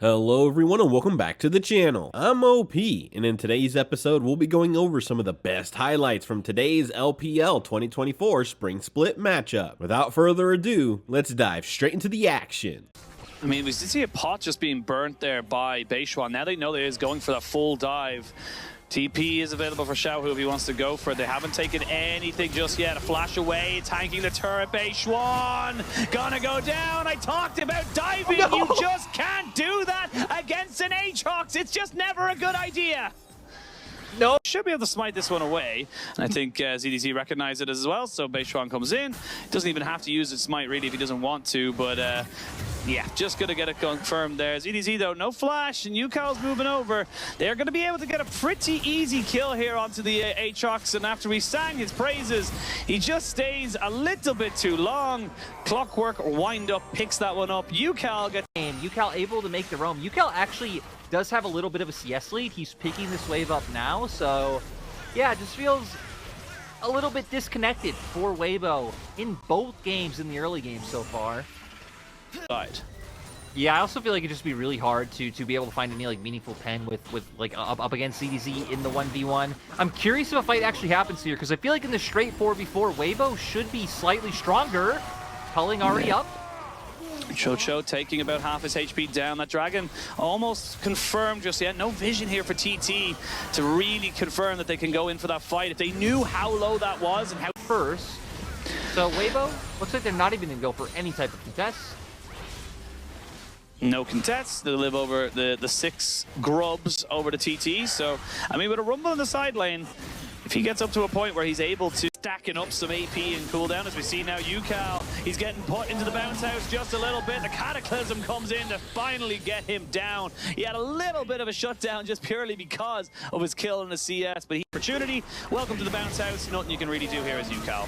Hello everyone and welcome back to the channel. I'm OP, and in today's episode we'll be going over some of the best highlights from today's LPL 2024 Spring Split matchup. Without further ado, let's dive straight into the action. I mean, we did see a pot just being burnt there by Beishuan. Now they know that he's going for that full dive. TP is available for Xiaohu if he wants to go for it. They haven't taken anything just yet. A flash away, tanking the turret. Beishuan gonna go down. I talked about diving. You just can't do that against an Aatrox. It's just never a good idea. No, should be able to smite this one away. And I think ZDZ recognized it as well. So Beishuan comes in. Doesn't even have to use his smite really if he doesn't want to. But yeah, just gonna get it confirmed there. ZDZ though, no flash, and Yukal's moving over. They're gonna be able to get a pretty easy kill here onto the Aatrox, and after we sang his praises, he just stays a little bit too long. Clockwork wind up, picks that one up. Yukal gets... Yukal able to make the roam. Yukal actually does have a little bit of a CS lead. He's picking this wave up now, so yeah, it just feels a little bit disconnected for Weibo in both games in the early game so far. Yeah, I also feel like it'd just be really hard to be able to find any like meaningful pen with like up against CDZ in the 1v1. I'm curious if a fight actually happens here because I feel like in the straight 4v4, Weibo should be slightly stronger. Culling already up. Chocho taking about half his HP down. That dragon almost confirmed just yet. No vision here for TT to really confirm that they can go in for that fight. If they knew how low that was and how first. So Weibo looks like they're not even gonna go for any type of contest. No contests. They live over the 6 grubs over to TT. So, I mean, with a rumble in the side lane, if he gets up to a point where he's able to stacking up some AP and cooldown, as we see now, Yukal, he's getting put into the bounce house just a little bit. The Cataclysm comes in to finally get him down. He had a little bit of a shutdown just purely because of his kill in the CS, but he opportunity. Welcome to the bounce house. Nothing you can really do here as Yukal.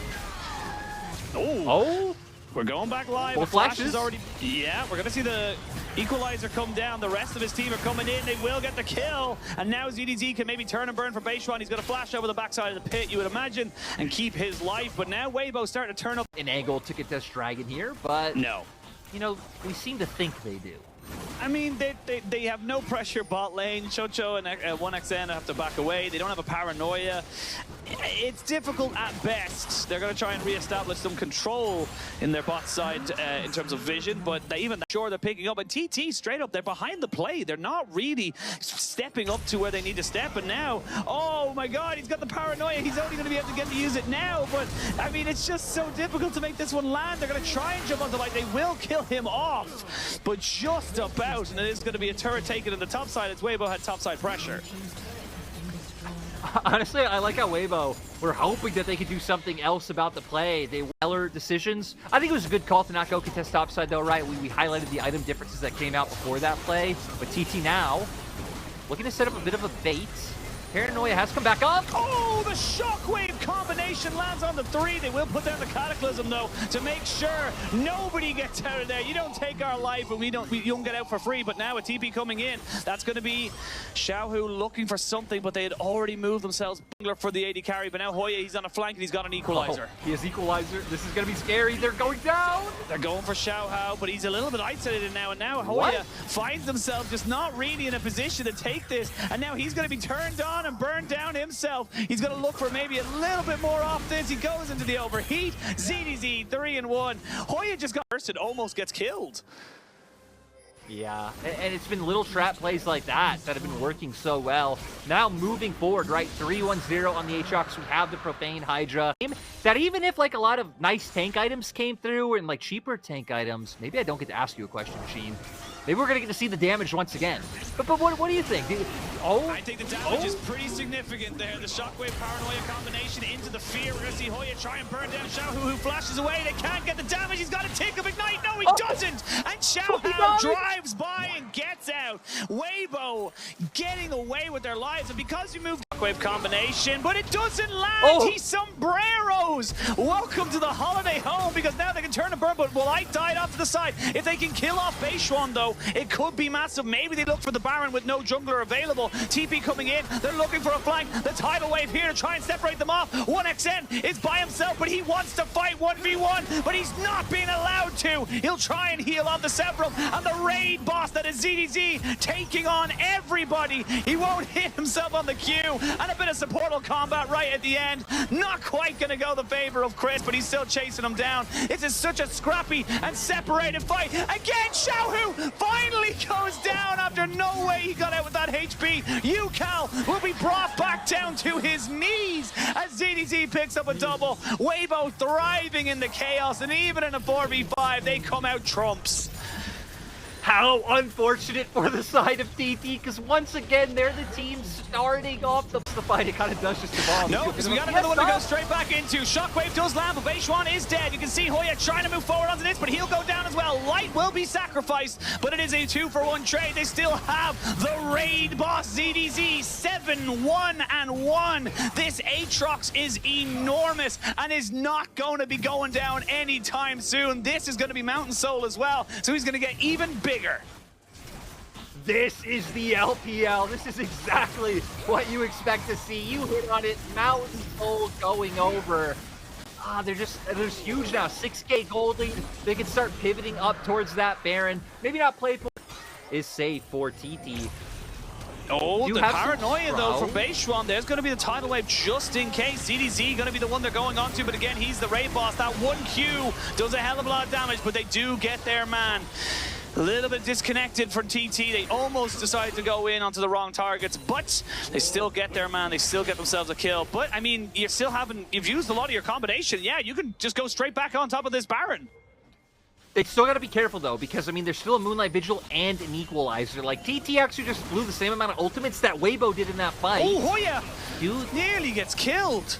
Oh! We're going back live. Well, Flash is already... Yeah, we're going to see the equalizer come down. The rest of his team are coming in. They will get the kill. And now ZDZ can maybe turn and burn for Beishuan. He's going to flash over the backside of the pit, you would imagine, and keep his life. But now Weibo starting to turn up. An angle to contest Dragon here, but... No. You know, we seem to think they do. I mean, they have no pressure bot lane. Chocho and 1XN have to back away. They don't have a paranoia. It's difficult at best. They're going to try and reestablish some control in their bot side in terms of vision, but sure they're picking up. And TT straight up, they're behind the play. They're not really stepping up to where they need to step. And now, oh my God, he's got the paranoia. He's only going to be able to get to use it now. But I mean, it's just so difficult to make this one land. They're going to try and jump onto light. They will kill him off, but just about. And it is going to be a turret taken in the top side as Weibo had top side pressure. Honestly, I like how Weibo were hoping that they could do something else about the play. They were decisions. I think it was a good call to not go contest topside though, right? We highlighted the item differences that came out before that play. But TT now looking to set up a bit of a bait. Paranoia has come back up. Oh, the shockwave combination lands on the 3. They will put down the Cataclysm though to make sure nobody gets out of there. You don't take our life and you don't get out for free. But now a TP coming in, that's going to be Xiaohu looking for something, but they had already moved themselves for the AD carry. But now Hoya, he's on a flank and he's got an equalizer. Oh, he has equalizer. This is going to be scary. They're going down. They're going for Xiaohu, but he's a little bit isolated now. And now Hoya finds himself just not really in a position to take this. And now he's going to be turned on and burned down himself. He's going to look for maybe a little bit more off this. He goes into the overheat. ZDZ 3-1. Hoya just got first and almost gets killed. Yeah, and it's been little trap plays like that have been working so well. Now moving forward, right, 3-1-0 on the Aatrox. We have the Profane Hydra. That even if like a lot of nice tank items came through and like cheaper tank items, maybe I don't get to ask you a question, Machine. Maybe we're going to get to see the damage once again. But what do you think? I think the damage is pretty significant there. The Shockwave Paranoia combination into the fear. We're going to see Hoya try and burn down Xiaohu, who flashes away. They can't get the damage. He's got a tick of Ignite. No, he doesn't. And Xiaohu drives by and gets out. Weibo getting away with their lives. And because you moved Shockwave combination, but it doesn't land. He sombreros. Welcome to the holiday home, because now they can turn and burn. But Light died off to the side. If they can kill off Beishuan, though, it could be massive. Maybe they look for the Baron with no jungler available. TP coming in. They're looking for a flank. The tidal wave here to try and separate them off. 1XN is by himself, but he wants to fight 1v1, but he's not being allowed to. He'll try and heal on the Severum, and the raid boss that is ZDZ taking on everybody. He won't hit himself on the Q, and a bit of supportal combat right at the end. Not quite going to go the favor of Chris, but he's still chasing him down. This is such a scrappy and separated fight. Again, Xiaohu finally goes down after no way he got out with that HP. UCal will be brought back down to his knees as ZDZ picks up a double. Weibo thriving in the chaos, and even in a 4v5, they come out trumps. How unfortunate for the side of TT, because once again, they're the team starting off the fight. It kind of does just evolve. No, because we got another one to go straight back into. Shockwave does land, but Beishuan is dead. You can see Hoya trying to move forward onto this, but he'll go down as well. Light will be sacrificed, but it is a 2-for-1 trade. They still have the raid boss ZDZ, 7-1-1. This Aatrox is enormous and is not going to be going down anytime soon. This is going to be Mountain Soul as well, so he's going to get even bigger. This is the LPL. This is exactly what you expect to see. You hit on it. Mountain Soul going over. They're huge now. 6K gold lead. They can start pivoting up towards that Baron. Maybe not play for is safe for TT. Oh, the paranoia though from Beishuan. There's going to be the tidal wave just in case. ZDZ going to be the one they're going on to, but again, he's the raid boss. That 1Q does a hell of a lot of damage, but they do get their man. A little bit disconnected from TT. They almost decided to go in onto the wrong targets, but they still get their man. They still get themselves a kill. But, I mean, you've used a lot of your combination. Yeah, you can just go straight back on top of this Baron. They still got to be careful, though, because, I mean, there's still a Moonlight Vigil and an Equalizer. Like, TT actually just blew the same amount of ultimates that Weibo did in that fight. Oh, Hoya! Dude. Nearly gets killed.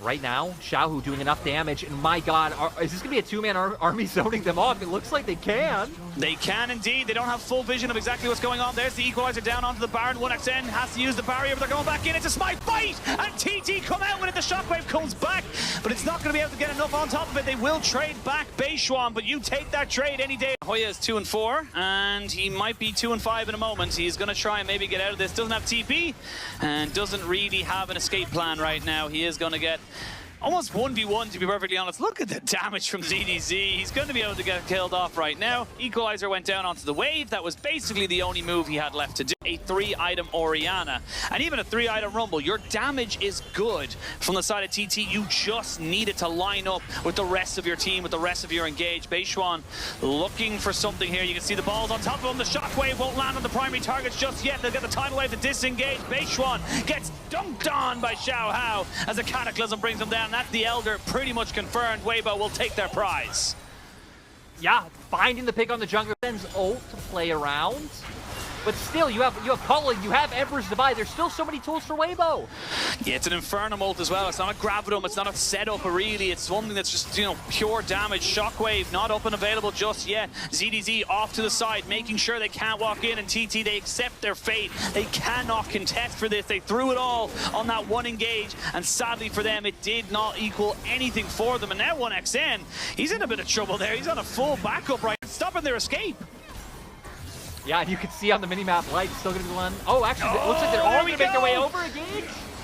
Right now, Xiaohu doing enough damage, and my god, is this going to be a two-man army zoning them off? It looks like they can. They can indeed. They don't have full vision of exactly what's going on. There's the Equalizer down onto the Baron. 1xN has to use the barrier, but they're going back in. It's a smite fight, and TT come out when the Shockwave comes back, but it's not going to be able to get enough on top of it. They will trade back Beishuan, but you take that trade any day. Hoya is 2-4, and he might be 2-5 in a moment. He's going to try and maybe get out of this. Doesn't have TP, and doesn't really have an escape plan right now. He is going to get almost 1v1, to be perfectly honest. Look at the damage from ZDZ. He's going to be able to get killed off right now. Equalizer went down onto the wave. That was basically the only move he had left to do. A 3-item Orianna, and even a 3-item Rumble. Your damage is good from the side of TT. You just need it to line up with the rest of your team, with the rest of your engage. Beishuan looking for something here. You can see the balls on top of him. The Shockwave won't land on the primary targets just yet. They'll get the tidal wave to disengage. Beishuan gets dunked on by Xiaohu as the Cataclysm brings him down. That's the Elder, pretty much confirmed. Weibo will take their prize. Yeah, finding the pick on the jungler. Sends ult to play around. But still, you have Culling, you have Emperor's Divide. There's still so many tools for Weibo. Yeah, it's an Infernum ult as well. It's not a Gravitum, it's not a setup really. It's something that's just, you know, pure damage. Shockwave not up and available just yet. ZDZ off to the side, making sure they can't walk in, and TT, they accept their fate. They cannot contest for this. They threw it all on that one engage, and sadly for them, it did not equal anything for them. And now 1xN, he's in a bit of trouble there. He's on a full backup right, stopping their escape. Yeah, and you can see on the minimap, Light's still going to be one. Oh, actually, it looks like they're all going to make their way over again.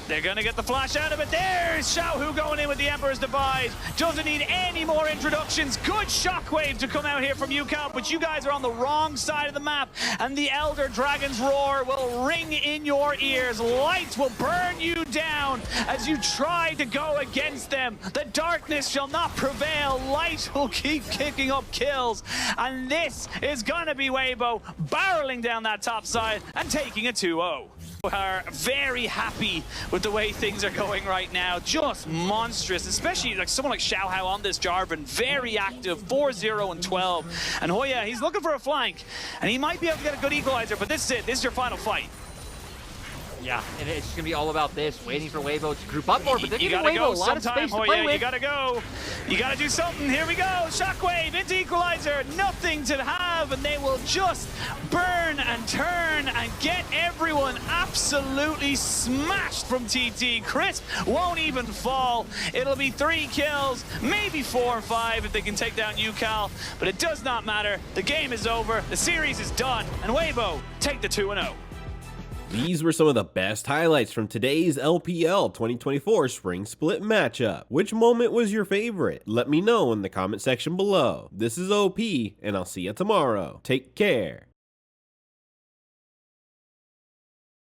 They're going to get the flash out of it. There's Xiaohu going in with the Emperor's Divide. Doesn't need any more introductions. Good Shockwave to come out here from UCal, but you guys are on the wrong side of the map, and the Elder Dragon's Roar will ring in your ears. Lights will burn you down as you try to go against them. The darkness shall not prevail. Light will keep kicking up kills, and this is going to be Weibo barreling down that top side and taking a 2-0. Are very happy with the way things are going right now. Just monstrous, especially like someone like Xiaohu on this Jarvan. Very active, 4-0 and 12. And Hoya, he's looking for a flank, and he might be able to get a good equalizer, but this is it. This is your final fight. Yeah, and it's just going to be all about this, waiting for Weibo to group up more, but they're giving Weibo a lot of space to play with. You gotta go. You gotta do something. Here we go. Shockwave into Equalizer. Nothing to have, and they will just burn and turn and get everyone absolutely smashed from TT. Crisp won't even fall. It'll be 3 kills, maybe 4 or 5 if they can take down UCal, but it does not matter. The game is over. The series is done, and Weibo take the 2-0. These were some of the best highlights from today's LPL 2024 Spring Split matchup. Which moment was your favorite? Let me know in the comment section below. This is OP, and I'll see you tomorrow. Take care.